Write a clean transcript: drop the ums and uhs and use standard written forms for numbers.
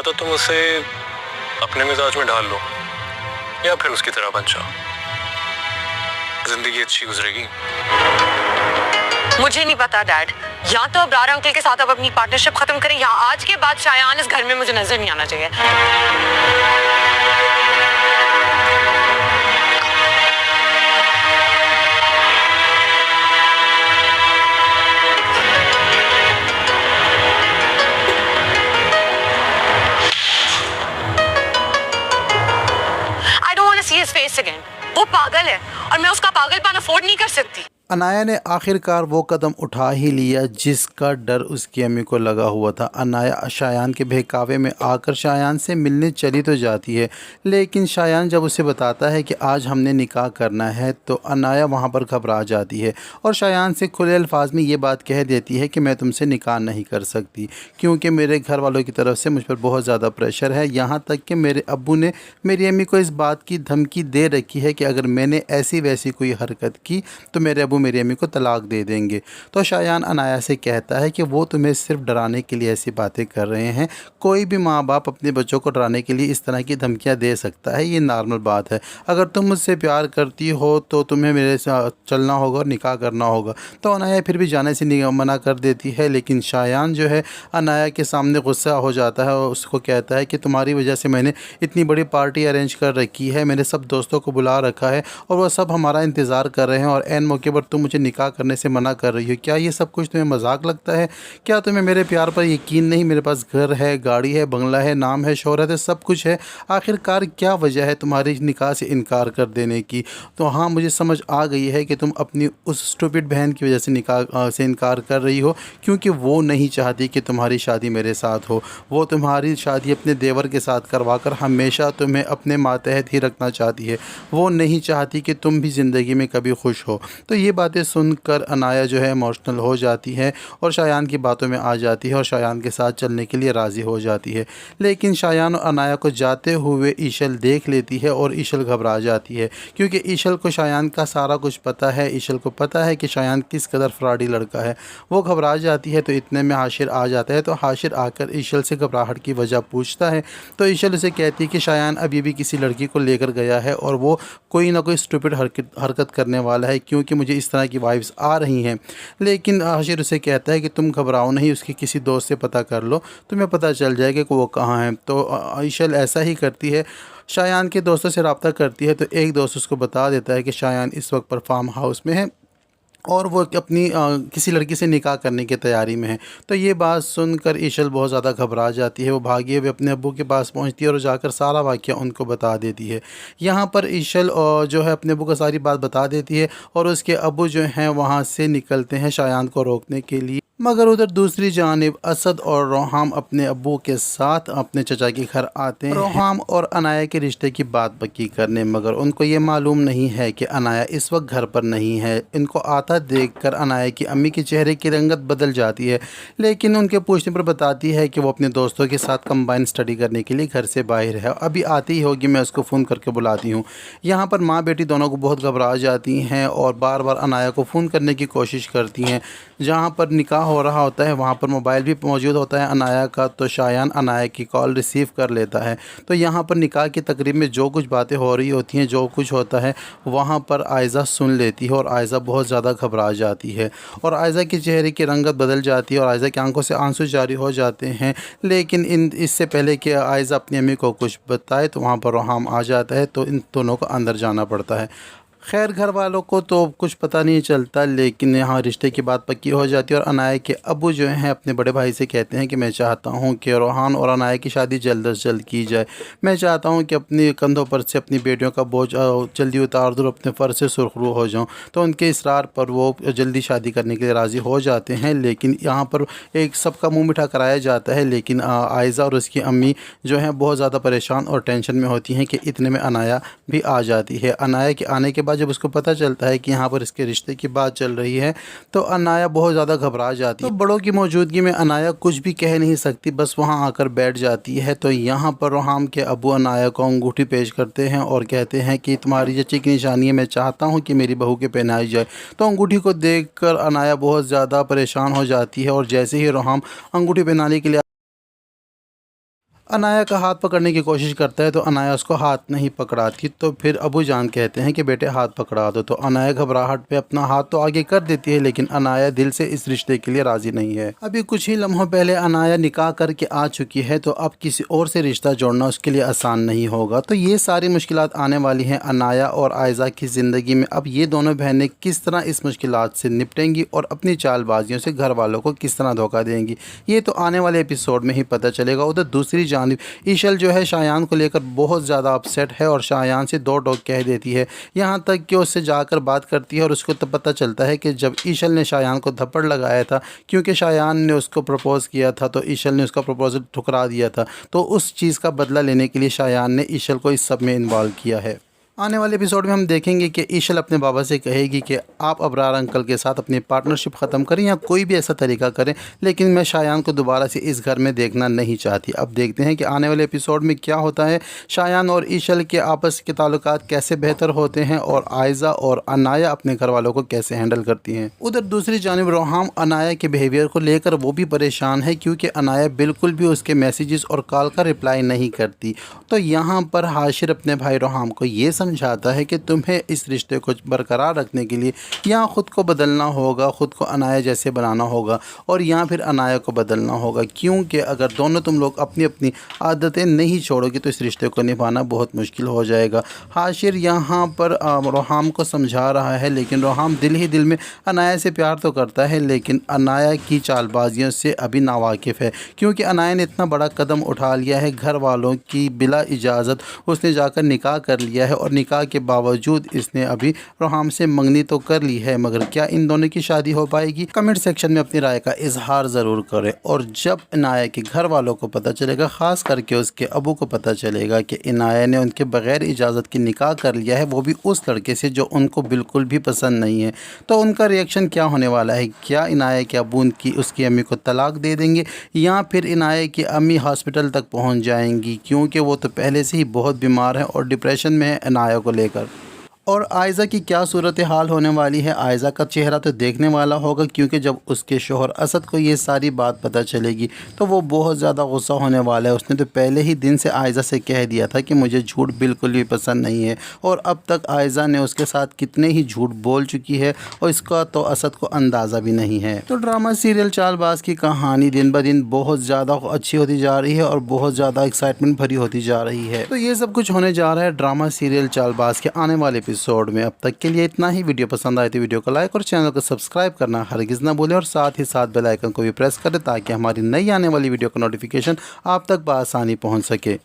या तो तुम उसे अपने मिजाज में ढाल लो या फिर उसकी तरह बन जाओ, जिंदगी अच्छी गुजरेगी। मुझे नहीं पता डैड, या तो अबरार अंकल के साथ अब अपनी पार्टनरशिप खत्म करें या आज के बाद शायान इस घर में मुझे नजर नहीं आना चाहिए। I don't want to see his face again. वो पागल है और मैं उसका पागलपन अफोर्ड नहीं कर सकती। अनाया ने आखिरकार वो कदम उठा ही लिया जिसका डर उसकी अम्मी को लगा हुआ था। अनाया शायान के बहकावे में आकर शायान से मिलने चली तो जाती है, लेकिन शायान जब उसे बताता है कि आज हमने निकाह करना है तो अनाया वहाँ पर घबरा जाती है और शायान से खुले अल्फाज में ये बात कह देती है कि मैं तुमसे निकाह नहीं कर सकती क्योंकि मेरे घर वालों की तरफ से मुझ पर बहुत ज़्यादा प्रेशर है। यहाँ तक कि मेरे अब्बू ने मेरी अम्मी को इस बात की धमकी दे रखी है कि अगर मैंने ऐसी वैसी कोई हरकत की तो मेरे अब्बू मेरी अम्मी को तलाक दे देंगे। तो शायान अनाया से कहता है कि वो तुम्हें सिर्फ डराने के लिए ऐसी बातें कर रहे हैं। कोई भी माँ बाप अपने बच्चों को डराने के लिए इस तरह की धमकियाँ दे सकता है, ये नॉर्मल बात है। अगर तुम मुझसे प्यार करती हो तो तुम्हें मेरे साथ चलना होगा और निकाह करना होगा। तो अनाया फिर भी जाने से मना कर देती है, लेकिन शायान जो है अनाया के सामने गुस्सा हो जाता है और उसको कहता है कि तुम्हारी वजह से मैंने इतनी बड़ी पार्टी अरेंज कर रखी है, मैंने सब दोस्तों को बुला रखा है और वो सब हमारा इंतज़ार कर रहे हैं और ऐन मौके पर तुम मुझे निकाह करने से मना कर रही हो। क्या ये सब कुछ तुम्हें मजाक लगता है? क्या तुम्हें मेरे प्यार पर यकीन नहीं? मेरे पास घर है, गाड़ी है, बंगला है, नाम है, शोहरत है, सब कुछ है। आखिरकार क्या वजह है तुम्हारी निकाह से इनकार कर देने की? तो हाँ, मुझे समझ आ गई है कि तुम अपनी उस स्टूपिड बहन की वजह से निकाह से इनकार कर रही हो क्योंकि वो नहीं चाहती कि तुम्हारी शादी मेरे साथ हो। वो तुम्हारी शादी अपने देवर के साथ करवा कर हमेशा तुम्हें अपने मातहत ही रखना चाहती है। वो नहीं चाहती कि तुम भी ज़िंदगी में कभी खुश हो। तो ये बातें सुनकर अनाया जो है इमोशनल हो जाती है और शायान की बातों में आ जाती है और शायान के साथ चलने के लिए राज़ी हो जाती है। लेकिन शायान और अनाया को जाते हुए ईशल देख लेती है और ईशल घबरा जाती है क्योंकि ईशल को शायान का सारा कुछ पता है। ईशल को पता है कि शायान किस कदर फ्रॉडी लड़का है। वो घबरा जाती है तो इतने में हाशिर आ जाता है। तो हाशिर आकर ईशल से घबराहट की वजह पूछता है तो ईशल उसे कहती है कि शायान अभी भी किसी लड़की को लेकर गया है और वो कोई ना कोई स्टूपिड हरकत करने वाला है क्योंकि मुझे इस तरह की वाइब्स आ रही हैं। लेकिन हाशिर उसे कहता है कि तुम घबराओ नहीं, उसकी किसी दोस्त से पता कर लो, तुम्हें पता चल जाएगा कि वो कहाँ है। तो ईशल ऐसा ही करती है, शायान के दोस्तों से रब्ता करती है। तो एक दोस्त उसको बता देता है कि शायान इस वक्त पर फार्म हाउस में है और वो अपनी किसी लड़की से निकाह करने की तैयारी में है। तो ये बात सुनकर ईशल बहुत ज़्यादा घबरा जाती है। वो भागे हुए अपने अब्बू के पास पहुंचती है और जाकर सारा वाक़या उनको बता देती है। यहाँ पर ईशल जो है अपने अब्बू को सारी बात बता देती है और उसके अब्बू जो हैं वहाँ से निकलते हैं शायान को रोकने के लिए। मगर उधर दूसरी जानिब असद और रोहाम अपने अब्बू के साथ अपने चचा के घर आते हैं रोहाम और अनाया के रिश्ते की बात पक्की करने। मगर उनको ये मालूम नहीं है कि अनाया इस वक्त घर पर नहीं है। इनको आता देखकर अनाया की अम्मी के चेहरे की रंगत बदल जाती है, लेकिन उनके पूछने पर बताती है कि वो अपने दोस्तों के साथ कंबाइन स्टडी करने के लिए घर से बाहर है। अभी आती ही होगी, मैं उसको फ़ोन करके बुलाती हूँ। यहाँ पर माँ बेटी दोनों को बहुत घबरा जाती हैं और बार बार अनाया को फ़ोन करने की कोशिश करती हैं। जहाँ पर निकाह हो रहा होता है वहाँ पर मोबाइल भी मौजूद होता है अनाया का। तो शायान अनाया की कॉल रिसीव कर लेता है। तो यहाँ पर निकाह की तकरीब में जो कुछ बातें हो रही होती हैं, जो कुछ होता है वहाँ पर आयज़ा सुन लेती है और आयज़ा बहुत ज़्यादा घबरा जाती है और आयज़ा के चेहरे की रंगत बदल जाती है और आयज़ा की आंखों से आंसू जारी हो जाते हैं। लेकिन इससे पहले कि आयज़ा अपनी अम्मी को कुछ बताए तो वहाँ पर रोहाम आ जाता है। तो इन दोनों को अंदर जाना पड़ता है। खैर घर वालों को तो कुछ पता नहीं चलता, लेकिन यहाँ रिश्ते की बात पक्की हो जाती है और अनाया के अब्बू जो हैं अपने बड़े भाई से कहते हैं कि मैं चाहता हूँ कि रोहान और अनाया की शादी जल्द से जल्द की जाए। मैं चाहता हूँ कि अपने कंधों पर से अपनी बेटियों का बोझ जल्दी उतार दूँ, अपने फ़र्ज से सुरखरू हो जाऊँ। तो उनके इसरार पर वो जल्दी शादी करने के लिए राज़ी हो जाते हैं। लेकिन यहाँ पर एक सबका मुँह मीठा कराया जाता है, लेकिन आयज़ा और उसकी अम्मी जो हैं बहुत ज़्यादा परेशान और टेंशन में होती हैं कि इतने में अनाया भी आ जाती है। अनाया के आने के बाद जब उसको पता चलता है कि यहाँ पर इसके रिश्ते की बात चल रही है तो अनाया बहुत ज़्यादा घबरा जाती है। तो बड़ों की मौजूदगी में अनाया कुछ भी कह नहीं सकती, बस वहाँ आकर बैठ जाती है। तो यहाँ पर रोहाम के अब्बू अनाया को अंगूठी पेश करते हैं और कहते हैं कि तुम्हारी चची की निशानी है, मैं चाहता हूँ कि मेरी बहू के पहनाई जाए। तो अंगूठी को देखकर अनाया बहुत ज़्यादा परेशान हो जाती है और जैसे ही रोहाम अंगूठी पहनाने के लिए अनाया का हाथ पकड़ने की कोशिश करता है तो अनाया उसको हाथ नहीं पकड़ाती। तो फिर अबू जान कहते हैं कि बेटे हाथ पकड़ा दो। तो अनाया घबराहट पे अपना हाथ तो आगे कर देती है, लेकिन अनाया दिल से इस रिश्ते के लिए राजी नहीं है। अभी कुछ ही लम्हों पहले अनाया निकाह करके आ चुकी है, तो अब किसी और से रिश्ता जोड़ना उसके लिए आसान नहीं होगा। तो ये सारी मुश्किलात आने वाली हैं अनाया और आयज़ा की ज़िंदगी में। अब ये दोनों बहनें किस तरह इस मुश्किलात से निपटेंगी और अपनी चालबाजियों से घर वालों को किस तरह धोखा देंगी, ये तो आने वाले एपिसोड में ही पता चलेगा। उधर दूसरी जानिब ईशल जो है शायान को लेकर बहुत ज़्यादा अपसेट है और शायान से दो टोक कह देती है, यहाँ तक कि उससे जाकर बात करती है और उसको तो पता चलता है कि जब ईशल ने शायान को थप्पड़ लगाया था, क्योंकि शायान ने उसको प्रपोज़ किया था तो ईशल ने उसका प्रपोज़ल ठुकरा दिया था, तो उस चीज़ का बदला लेने के लिए शायान ने ईशल को इस सब में इन्वॉल्व किया है। आने वाले एपिसोड में हम देखेंगे कि ईशल अपने बाबा से कहेगी कि आप अबरार अंकल के साथ अपनी पार्टनरशिप ख़त्म करें या कोई भी ऐसा तरीका करें, लेकिन मैं शायान को दोबारा से इस घर में देखना नहीं चाहती। अब देखते हैं कि आने वाले एपिसोड में क्या होता है, शायान और ईशल के आपस के ताल्लुकात कैसे बेहतर होते हैं और आयज़ा और अनाया अपने घर वालों को कैसे हैंडल करती हैं। उधर दूसरी जानिब रोहाम अनाया के बिहेवियर को लेकर वो भी परेशान है, क्योंकि अनाया बिल्कुल भी उसके मैसेजेस और कॉल का रिप्लाई नहीं करती। तो यहाँ पर हाशिर अपने भाई रोहाम को ये समझाता है कि तुम्हें इस रिश्ते को बरकरार रखने के लिए या ख़ुद को बदलना होगा, ख़ुद को अनाया जैसे बनाना होगा और या फिर अनाया को बदलना होगा, क्योंकि अगर दोनों तुम लोग अपनी अपनी आदतें नहीं छोड़ोगे तो इस रिश्ते को निभाना बहुत मुश्किल हो जाएगा। हाशिर यहाँ पर रोहाम को समझा रहा है, लेकिन रोहाम दिल ही दिल में अनाया से प्यार तो करता है, लेकिन अनाया की चालबाजियों से अभी नावाकिफ़ है, क्योंकि अनाया ने इतना बड़ा कदम उठा लिया है, घर वालों की बिला इजाज़त उसने जाकर निकाह कर लिया है और निकाह के बावजूद इसने अभी रोहाम से मंगनी तो कर ली है, मगर क्या इन दोनों की शादी हो पाएगी? कमेंट सेक्शन में अपनी राय का इजहार ज़रूर करें। और जब इनाया के घर वालों को पता चलेगा, ख़ास करके उसके अबू को पता चलेगा कि इनाया ने उनके बग़ैर इजाज़त के निकाह कर लिया है, वो भी उस लड़के से जो उनको बिल्कुल भी पसंद नहीं है, तो उनका रिएक्शन क्या होने वाला है? क्या इनाया के अबू उसकी अम्मी को तलाक दे देंगे या फिर इनाया की अम्मी हॉस्पिटल तक पहुँच जाएंगी, क्योंकि वो तो पहले से ही बहुत बीमार है और डिप्रेशन में है इनाया को लेकर। और आयज़ा की क्या सूरत हाल होने वाली है? आयज़ा का चेहरा तो देखने वाला होगा, क्योंकि जब उसके शोहर असद को ये सारी बात पता चलेगी तो वो बहुत ज़्यादा गुस्सा होने वाला है। उसने तो पहले ही दिन से आयज़ा से कह दिया था कि मुझे झूठ बिल्कुल भी पसंद नहीं है, और अब तक आयज़ा ने उसके साथ कितने ही झूठ बोल चुकी है और इसका तो असद को अंदाज़ा भी नहीं है। तो ड्रामा सीरियल चालबाज की कहानी दिन ब दिन बहुत ज़्यादा अच्छी होती जा रही है और बहुत ज़्यादा एक्साइटमेंट भरी होती जा रही है। तो ये सब कुछ होने जा रहा है ड्रामा सीरियल चालबाज के आने वाले एपिसोड में। अब तक के लिए इतना ही। वीडियो पसंद आए तो वीडियो को लाइक और चैनल को सब्सक्राइब करना हरगिज़ ना भूलें, और साथ ही साथ बेल आइकन को भी प्रेस करें ताकि हमारी नई आने वाली वीडियो का नोटिफिकेशन आप तक बआसानी पहुंच सके।